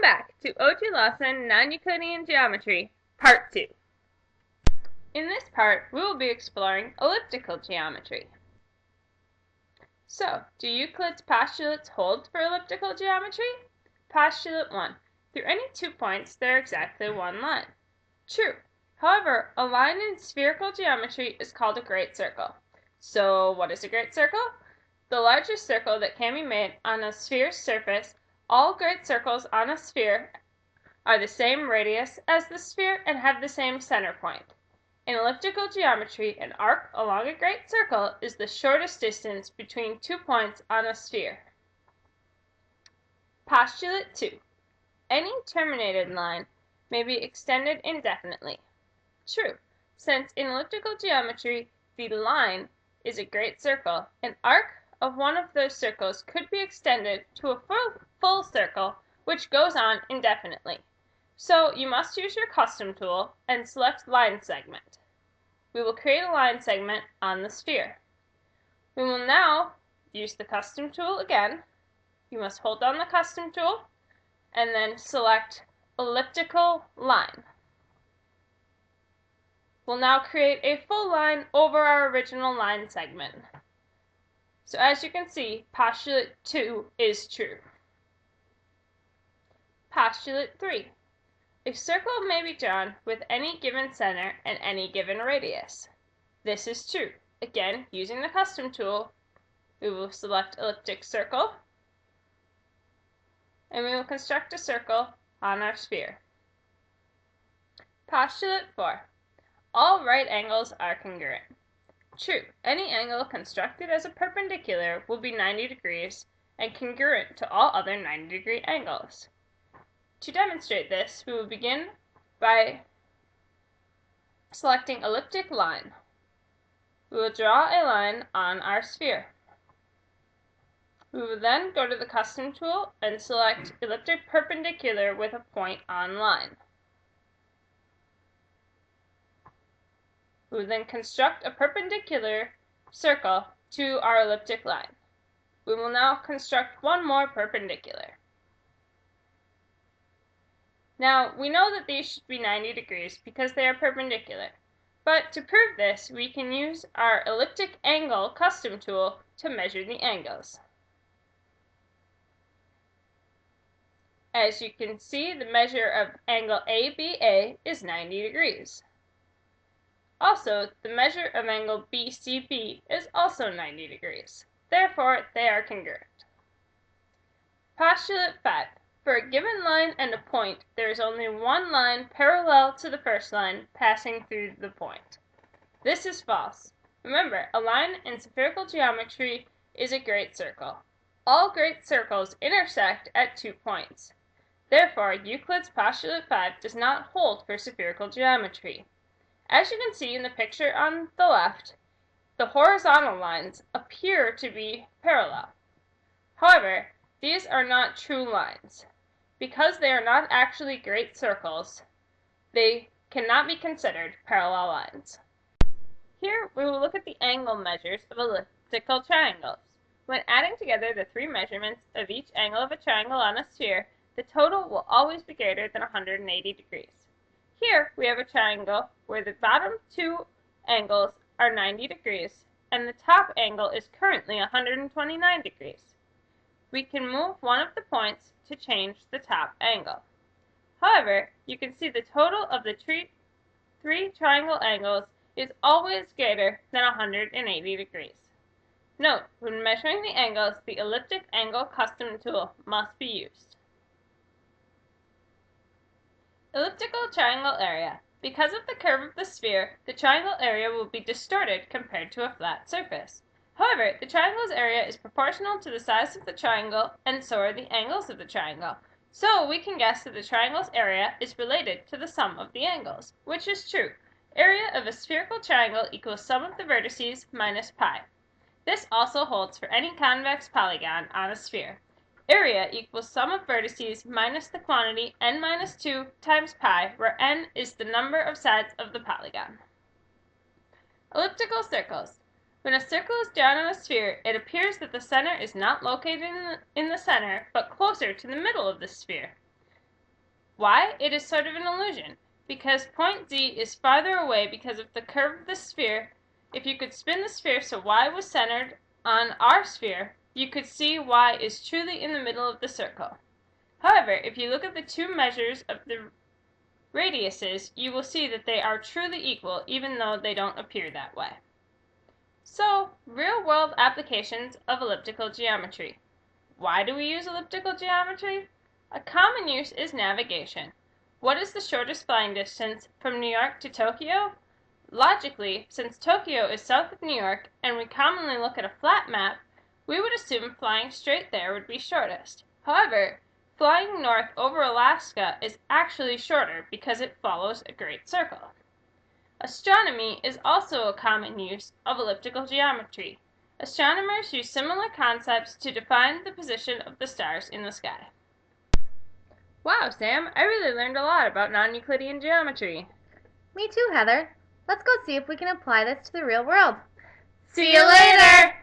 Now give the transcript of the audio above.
back to Ogea Lawson Non-Euclidean Geometry, Part 2. In this part, we will be exploring elliptical geometry. So, do Euclid's postulates hold for elliptical geometry? Postulate 1. Through any 2 points, there are exactly one line. True. However, a line in spherical geometry is called a great circle. So, what is a great circle? The largest circle that can be made on a sphere's surface. All great circles on a sphere are the same radius as the sphere and have the same center point. In elliptical geometry, an arc along a great circle is the shortest distance between 2 points on a sphere. Postulate 2. Any terminated line may be extended indefinitely. True, since in elliptical geometry, the line is a great circle. An arc of one of those circles could be extended to a full circle, which goes on indefinitely. So you must use your custom tool and select line segment. We will create a line segment on the sphere. We will now use the custom tool again. You must hold down the custom tool and then select elliptical line. We'll now create a full line over our original line segment. So as you can see, postulate 2 is true. Postulate 3. A circle may be drawn with any given center and any given radius. This is true. Again, using the custom tool, we will select elliptic circle, and we will construct a circle on our sphere. Postulate 4. All right angles are congruent. True, any angle constructed as a perpendicular will be 90 degrees and congruent to all other 90-degree angles. To demonstrate this, we will begin by selecting elliptic line. We will draw a line on our sphere. We will then go to the custom tool and select elliptic perpendicular with a point on line. We will then construct a perpendicular circle to our elliptic line. We will now construct one more perpendicular. Now, we know that these should be 90 degrees because they are perpendicular. But to prove this, we can use our elliptic angle custom tool to measure the angles. As you can see, the measure of angle ABA is 90 degrees. Also, the measure of angle BCB is also 90 degrees. Therefore, they are congruent. Postulate 5. For a given line and a point, there is only one line parallel to the first line passing through the point. This is false. Remember, a line in spherical geometry is a great circle. All great circles intersect at 2 points. Therefore, Euclid's postulate 5 does not hold for spherical geometry. As you can see in the picture on the left, the horizontal lines appear to be parallel. However, these are not true lines. Because they are not actually great circles, they cannot be considered parallel lines. Here we will look at the angle measures of elliptical triangles. When adding together the 3 measurements of each angle of a triangle on a sphere, the total will always be greater than 180 degrees. Here we have a triangle where the bottom 2 angles are 90 degrees and the top angle is currently 129 degrees. We can move one of the points to change the top angle. However, you can see the total of the 3 triangle angles is always greater than 180 degrees. Note, when measuring the angles, the elliptic angle custom tool must be used. Elliptical triangle area. Because of the curve of the sphere, the triangle area will be distorted compared to a flat surface. However, the triangle's area is proportional to the size of the triangle, and so are the angles of the triangle. So we can guess that the triangle's area is related to the sum of the angles, which is true. Area of a spherical triangle equals sum of the vertices minus pi. This also holds for any convex polygon on a sphere. Area equals sum of vertices minus the quantity n minus 2 times pi, where n is the number of sides of the polygon. Elliptical circles. When a circle is drawn on a sphere, it appears that the center is not located in the center, but closer to the middle of the sphere. Why? It is sort of an illusion, because point Z is farther away because of the curve of the sphere. If you could spin the sphere so Y was centered on our sphere, you could see Y is truly in the middle of the circle. However, if you look at the two measures of the radiuses, you will see that they are truly equal, even though they don't appear that way. So, real-world applications of elliptical geometry. Why do we use elliptical geometry? A common use is navigation. What is the shortest flying distance from New York to Tokyo? Logically, since Tokyo is south of New York and we commonly look at a flat map, we would assume flying straight there would be shortest. However, flying north over Alaska is actually shorter because it follows a great circle. Astronomy is also a common use of elliptical geometry. Astronomers use similar concepts to define the position of the stars in the sky. Wow, Sam, I really learned a lot about non-Euclidean geometry. Me too, Heather. Let's go see if we can apply this to the real world. See you later!